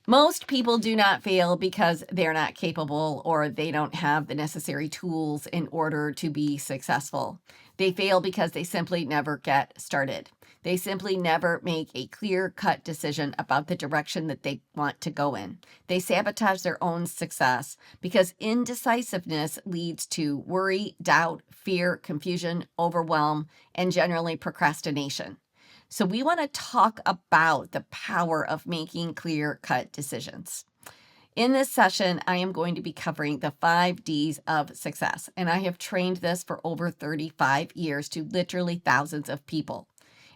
Most people do not fail because they're not capable or they don't have the necessary tools in order to be successful. They fail because they simply never get started. They simply never make a clear-cut decision about the direction that they want to go in. They sabotage their own success because indecisiveness leads to worry, doubt, fear, confusion, overwhelm, and generally procrastination. So we want to talk about the power of making clear-cut decisions. In this session, I am going to be covering the 5 Ds of success, and I have trained this for over 35 years to literally thousands of people.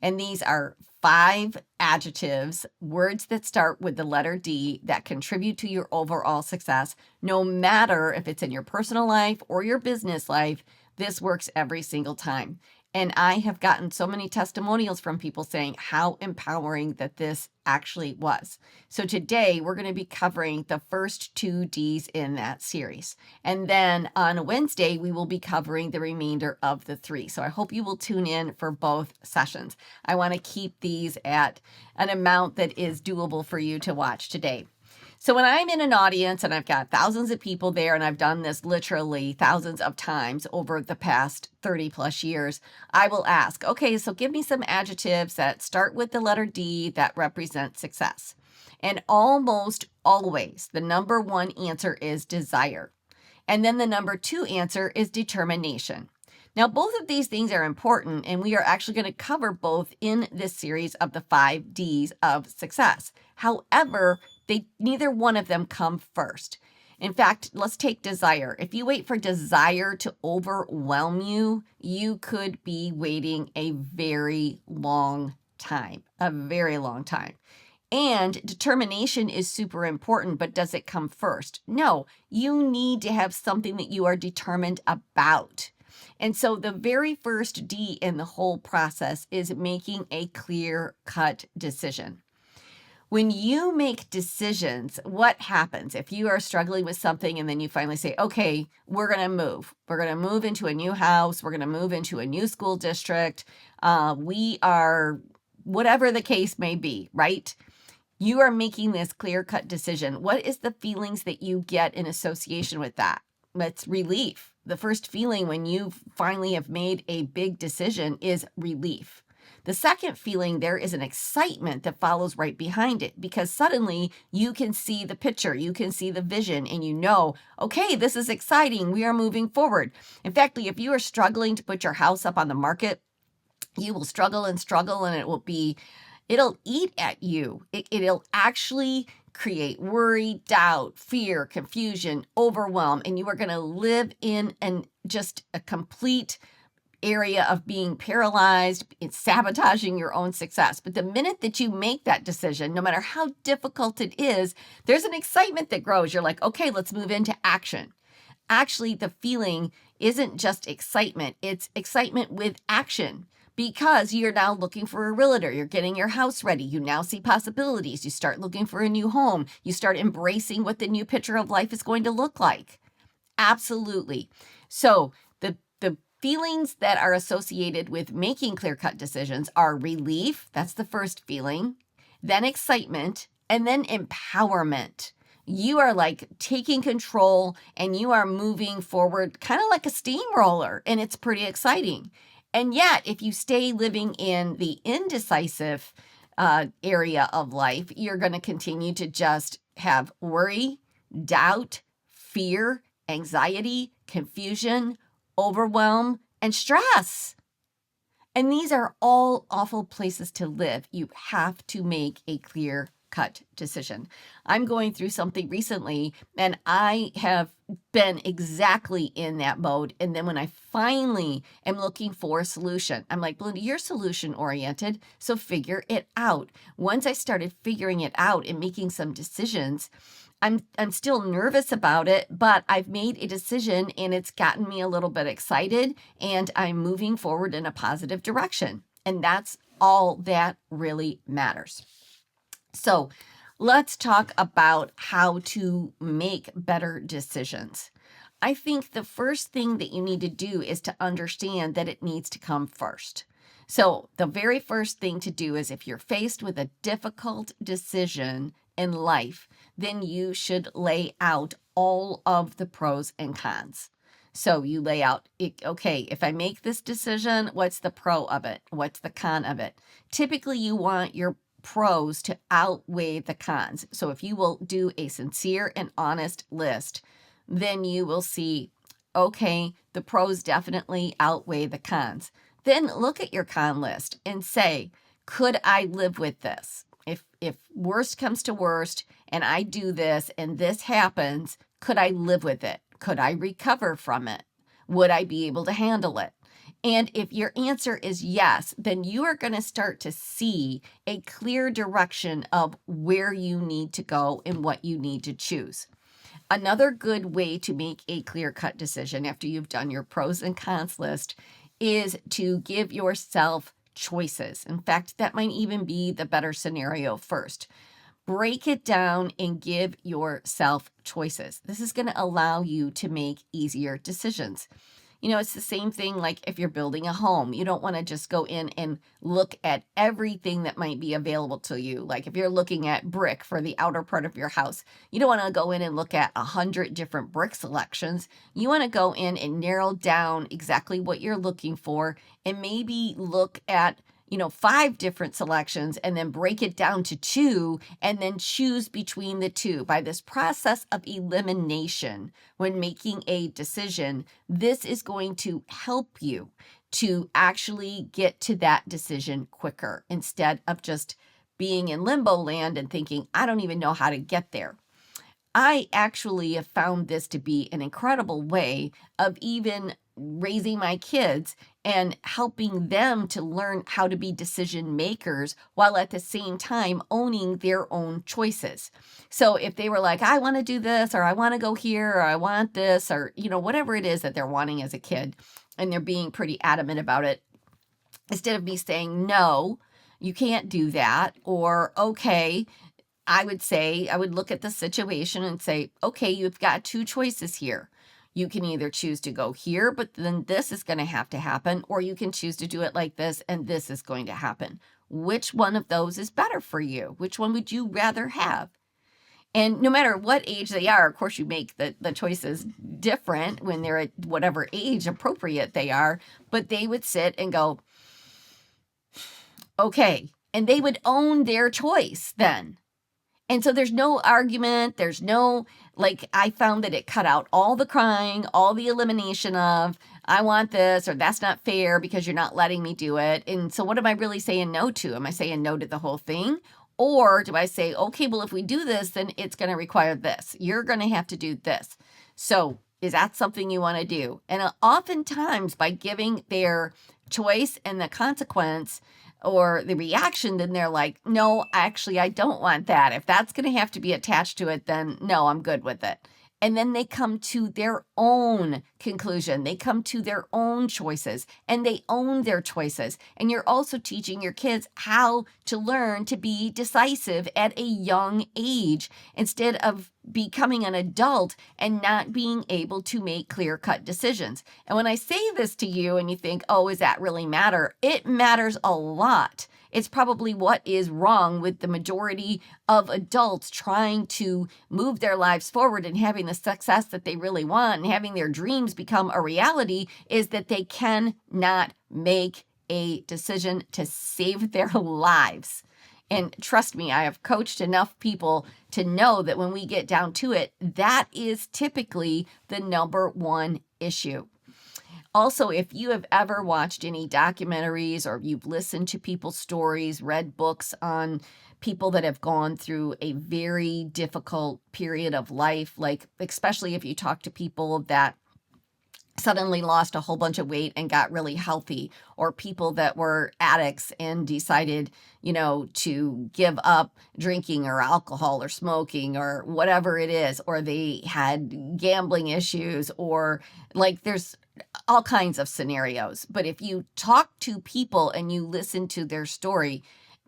And these are 5 adjectives, words that start with the letter D that contribute to your overall success, no matter if it's in your personal life or your business life. This works every single time. And I have gotten so many testimonials from people saying how empowering that this actually was. So today we're going to be covering the first 2 Ds in that series. And then on Wednesday, we will be covering the remainder of the 3. So I hope you will tune in for both sessions. I want to keep these at an amount that is doable for you to watch today. So when I'm in an audience and I've got thousands of people there, and I've done this literally thousands of times over the past 30 plus years, I will ask, okay, so give me some adjectives that start with the letter D that represent success. And almost always the number 1 answer is desire. And then the number 2 answer is determination. Now, both of these things are important, and we are actually going to cover both in this series of the 5 Ds of success. However, neither one of them come first. In fact, let's take desire. If you wait for desire to overwhelm you, you could be waiting a very long time, And determination is super important, but does it come first? No, you need to have something that you are determined about. And so the very first D in the whole process is making a clear-cut decision. When you make decisions, what happens if you are struggling with something and then you finally say, okay, we're going to move. We're going to move into a new house. We're going to move into a new school district. We are, whatever the case may be, right? You are making this clear-cut decision. What is the feelings that you get in association with that? That's relief. The first feeling when you finally have made a big decision is relief. The second feeling there is an excitement that follows right behind it, because suddenly you can see the picture, you can see the vision, and you know, okay, this is exciting. We are moving forward. In fact, if you are struggling to put your house up on the market, you will struggle, and it'll eat at you. It'll actually create worry, doubt, fear, confusion, overwhelm, and you are going to live in just a complete area of being paralyzed. It's sabotaging your own success. But the minute that you make that decision, no matter how difficult it is, there's an excitement that grows. You're like, okay, let's move into action. Actually, the feeling isn't just excitement. It's excitement with action, because you're now looking for a realtor. You're getting your house ready. You now see possibilities. You start looking for a new home. You start embracing what the new picture of life is going to look like. Absolutely. So the feelings that are associated with making clear-cut decisions are relief. That's the first feeling. Then excitement, and then empowerment. You are like taking control and you are moving forward kind of like a steamroller, and it's pretty exciting. And yet, if you stay living in the indecisive area of life, you're going to continue to just have worry, doubt, fear, anxiety, confusion, overwhelm, and stress. And these are all awful places to live. You have to make a clear-cut decision. I'm going through something recently, and I have been exactly in that mode. And then when I finally am looking for a solution, I'm like, Belinda, you're solution-oriented, so figure it out. Once I started figuring it out and making some decisions, I'm still nervous about it, but I've made a decision and it's gotten me a little bit excited, and I'm moving forward in a positive direction. And that's all that really matters. So let's talk about how to make better decisions. I think the first thing that you need to do is to understand that it needs to come first. So the very first thing to do is, if you're faced with a difficult decision, in life, then you should lay out all of the pros and cons. So you lay out, okay, if I make this decision, what's the pro of it? What's the con of it? Typically, you want your pros to outweigh the cons. So if you will do a sincere and honest list, then you will see, okay, the pros definitely outweigh the cons. Then look at your con list and say, could I live with this? If worst comes to worst and I do this and this happens, could I live with it? Could I recover from it? Would I be able to handle it? And if your answer is yes, then you are going to start to see a clear direction of where you need to go and what you need to choose. Another good way to make a clear-cut decision after you've done your pros and cons list is to give yourself choices. In fact, that might even be the better scenario first. Break it down and give yourself choices. This is going to allow you to make easier decisions. It's the same thing like if you're building a home. You don't want to just go in and look at everything that might be available to you. Like if you're looking at brick for the outer part of your house, you don't want to go in and look at 100 different brick selections. You want to go in and narrow down exactly what you're looking for and maybe look at 5 different selections and then break it down to 2 and then choose between the 2. By this process of elimination, when making a decision, this is going to help you to actually get to that decision quicker instead of just being in limbo land and thinking, I don't even know how to get there. I actually have found this to be an incredible way of even raising my kids and helping them to learn how to be decision makers while at the same time owning their own choices. So if they were like, I want to do this, or I want to go here, or I want this, or, whatever it is that they're wanting as a kid, and they're being pretty adamant about it, instead of me saying, no, you can't do that, or okay, I would look at the situation and say, okay, you've got 2 choices here. You can either choose to go here, but then this is going to have to happen, or you can choose to do it like this, and this is going to happen. Which one of those is better for you? Which one would you rather have? And no matter what age they are, of course, you make the choices different when they're at whatever age appropriate they are, but they would sit and go, okay, and they would own their choice then. And so there's no argument. There's no, I found that it cut out all the crying, all the elimination of, I want this, or that's not fair because you're not letting me do it. And so what am I really saying no to? Am I saying no to the whole thing? Or do I say, okay, well, if we do this, then it's going to require this. You're going to have to do this. So is that something you want to do? And oftentimes by giving their choice and the consequence or the reaction, then they're like, no, actually, I don't want that. If that's going to have to be attached to it, then no, I'm good with it. And then they come to their own conclusion. They come to their own choices and they own their choices. And you're also teaching your kids how to learn to be decisive at a young age instead of becoming an adult and not being able to make clear-cut decisions. And when I say this to you and you think, oh, does that really matter? It matters a lot. It's probably what is wrong with the majority of adults trying to move their lives forward and having the success that they really want and having their dreams become a reality is that they cannot make a decision to save their lives. And trust me, I have coached enough people to know that when we get down to it, that is typically the number one issue. Also, if you have ever watched any documentaries or you've listened to people's stories, read books on people that have gone through a very difficult period of life, like especially if you talk to people that suddenly lost a whole bunch of weight and got really healthy, or people that were addicts and decided, to give up drinking or alcohol or smoking or whatever it is, or they had gambling issues, or there's all kinds of scenarios. But if you talk to people and you listen to their story,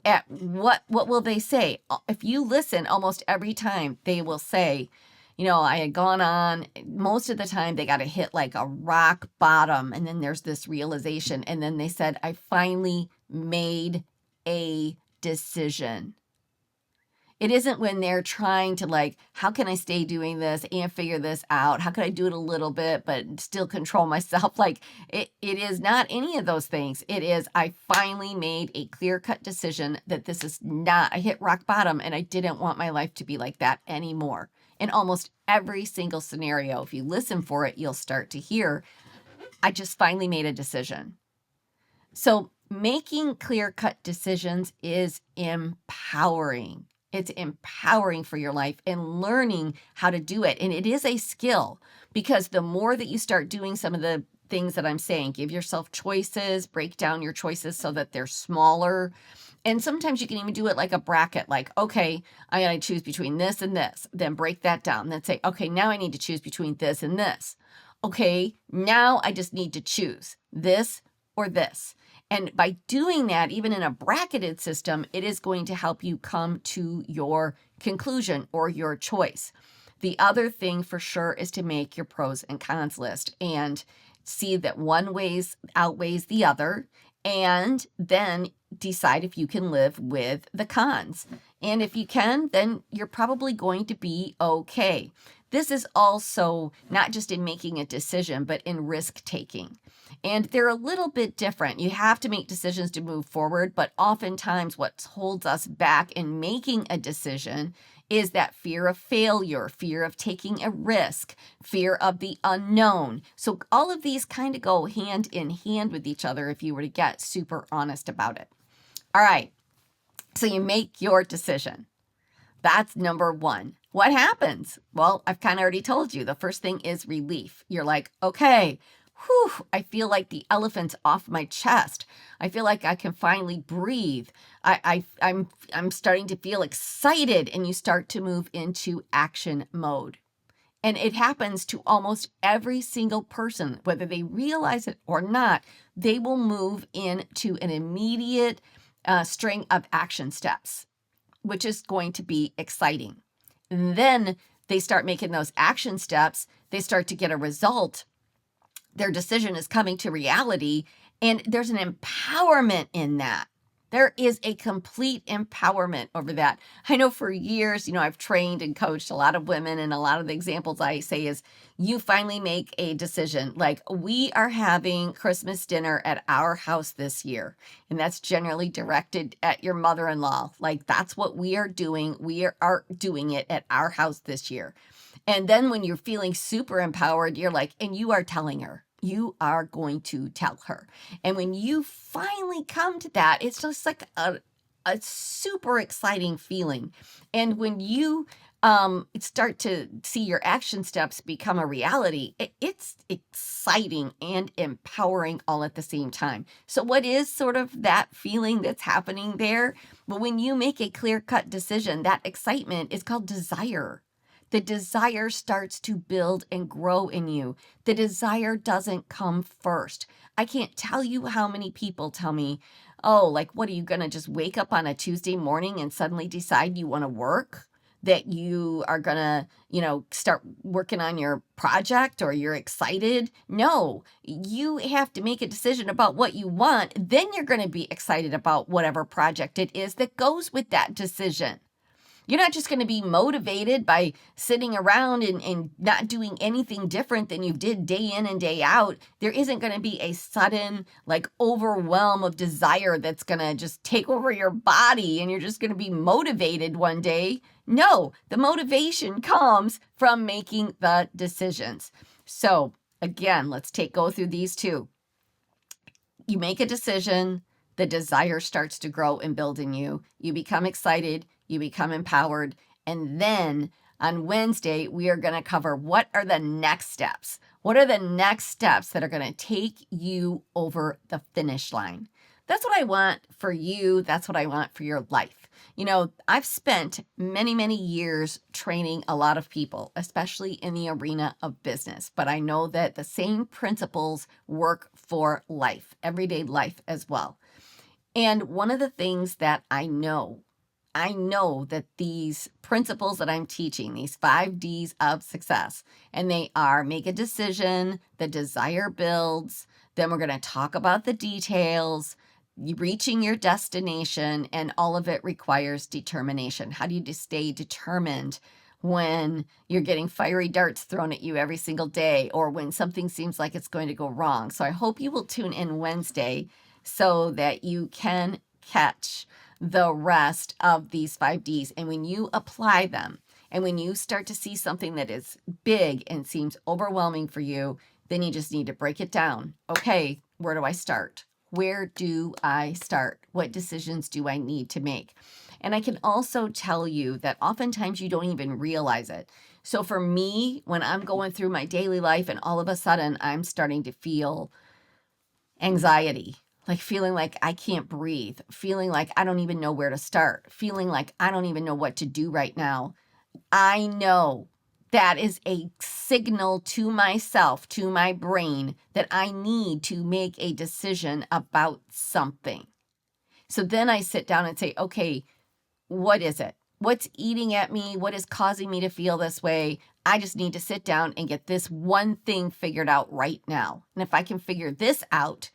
at what will they say? If you listen, almost every time they will say, I had gone on, most of the time they got to hit like a rock bottom. And then there's this realization. And then they said, I finally made a decision. It isn't when they're trying to like, how can I stay doing this and figure this out? How can I do it a little bit, but still control myself? Like it is not any of those things. It is, I finally made a clear-cut decision that this is not, I hit rock bottom and I didn't want my life to be like that anymore. In almost every single scenario, if you listen for it, you'll start to hear, I just finally made a decision. So making clear-cut decisions is empowering. It's empowering for your life and learning how to do it. And it is a skill, because the more that you start doing some of the things that I'm saying, give yourself choices, break down your choices so that they're smaller. And sometimes you can even do it like a bracket, like, okay, I got to choose between this and this, then break that down. Then say, okay, now I need to choose between this and this. Okay, now I just need to choose this or this. And by doing that, even in a bracketed system, it is going to help you come to your conclusion or your choice. The other thing for sure is to make your pros and cons list and see that one outweighs the other, and then decide if you can live with the cons. And if you can, then you're probably going to be okay. This is also not just in making a decision, but in risk taking. And they're a little bit different. You have to make decisions to move forward, but oftentimes what holds us back in making a decision is that fear of failure, fear of taking a risk, fear of the unknown. So all of these kind of go hand in hand with each other if you were to get super honest about it. All right, so you make your decision. That's number one. What happens? Well, I've kind of already told you. The first thing is relief. You're like, okay, whew, I feel like the elephant's off my chest. I feel like I can finally breathe. I'm starting to feel excited, and you start to move into action mode. And it happens to almost every single person, whether they realize it or not. They will move into an immediate string of action steps, which is going to be exciting. And then they start making those action steps. They start to get a result. Their decision is coming to reality, and there's an empowerment in that. There is a complete empowerment over that. I know for years, I've trained and coached a lot of women, and a lot of the examples I say is, you finally make a decision. Like, we are having Christmas dinner at our house this year, and that's generally directed at your mother-in-law. Like, that's what we are doing. We are doing it at our house this year. And then when you're feeling super empowered, you're like, and you are telling her. You are going to tell her. And when you finally come to that, it's just like a super exciting feeling. And when you start to see your action steps become a reality, it's exciting and empowering all at the same time. So what is sort of that feeling that's happening there? Well, when you make a clear-cut decision, that excitement is called desire. The desire starts to build and grow in you. The desire doesn't come first. I can't tell you how many people tell me, oh, like, what are you going to just wake up on a Tuesday morning and suddenly decide you want to work? That you are going to, start working on your project, or you're excited? No, you have to make a decision about what you want. Then you're going to be excited about whatever project it is that goes with that decision. You're not just going to be motivated by sitting around and not doing anything different than you did day in and day out. There isn't going to be a sudden overwhelm of desire that's going to just take over your body and you're just going to be motivated one day. No, the motivation comes from making the decisions. So again, let's go through these two. You make a decision, the desire starts to grow and build in you. You become excited. You become empowered. And then on Wednesday, we are going to cover what are the next steps. What are the next steps that are going to take you over the finish line? That's what I want for you. That's what I want for your life. I've spent many, many years training a lot of people, especially in the arena of business. But I know that the same principles work for life, everyday life as well. And one of the things that I know that these principles that I'm teaching, these 5 Ds of success, and they are: make a decision, the desire builds, then we're going to talk about the details, reaching your destination, and all of it requires determination. How do you stay determined when you're getting fiery darts thrown at you every single day, or when something seems like it's going to go wrong? So I hope you will tune in Wednesday so that you can catch the rest of these 5Ds. And when you apply them, and when you start to see something that is big and seems overwhelming for you, then you just need to break it down. Okay, where do I start? Where do I start? What decisions do I need to make? And I can also tell you that oftentimes you don't even realize it. So for me, when I'm going through my daily life and all of a sudden I'm starting to feel anxiety, like feeling like I can't breathe, feeling like I don't even know where to start, feeling like I don't even know what to do right now, I know that is a signal to myself, to my brain, that I need to make a decision about something. So then I sit down and say, okay, what is it? What's eating at me? What is causing me to feel this way? I just need to sit down and get this one thing figured out right now. And if I can figure this out,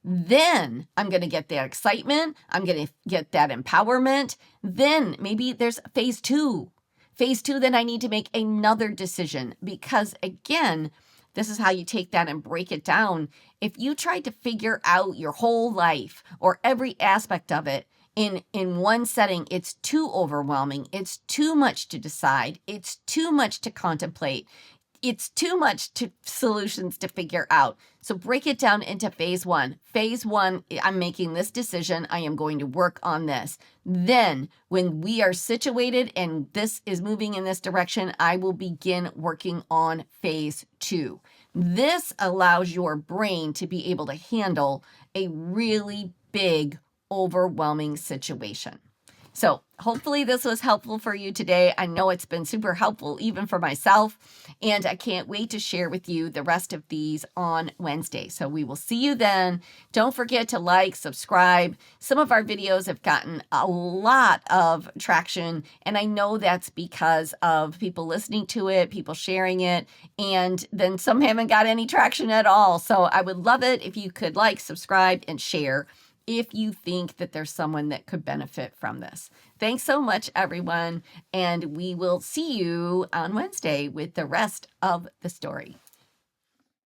then I'm going to get that excitement. I'm going to get that empowerment. Then maybe there's phase 2. Phase 2, then I need to make another decision, because again, this is how you take that and break it down. If you tried to figure out your whole life or every aspect of it in one setting, it's too overwhelming. It's too much to decide. It's too much to contemplate. It's too much solutions to figure out. So break it down into phase 1. Phase 1, I'm making this decision. I am going to work on this. Then when we are situated and this is moving in this direction, I will begin working on phase 2. This allows your brain to be able to handle a really big, overwhelming situation. So hopefully this was helpful for you today. I know it's been super helpful even for myself, and I can't wait to share with you the rest of these on Wednesday. So we will see you then. Don't forget to like, subscribe. Some of our videos have gotten a lot of traction, and I know that's because of people listening to it, people sharing it, and then some haven't got any traction at all. So I would love it if you could like, subscribe, and share if you think that there's someone that could benefit from this. Thanks so much, everyone, and we will see you on Wednesday with the rest of the story.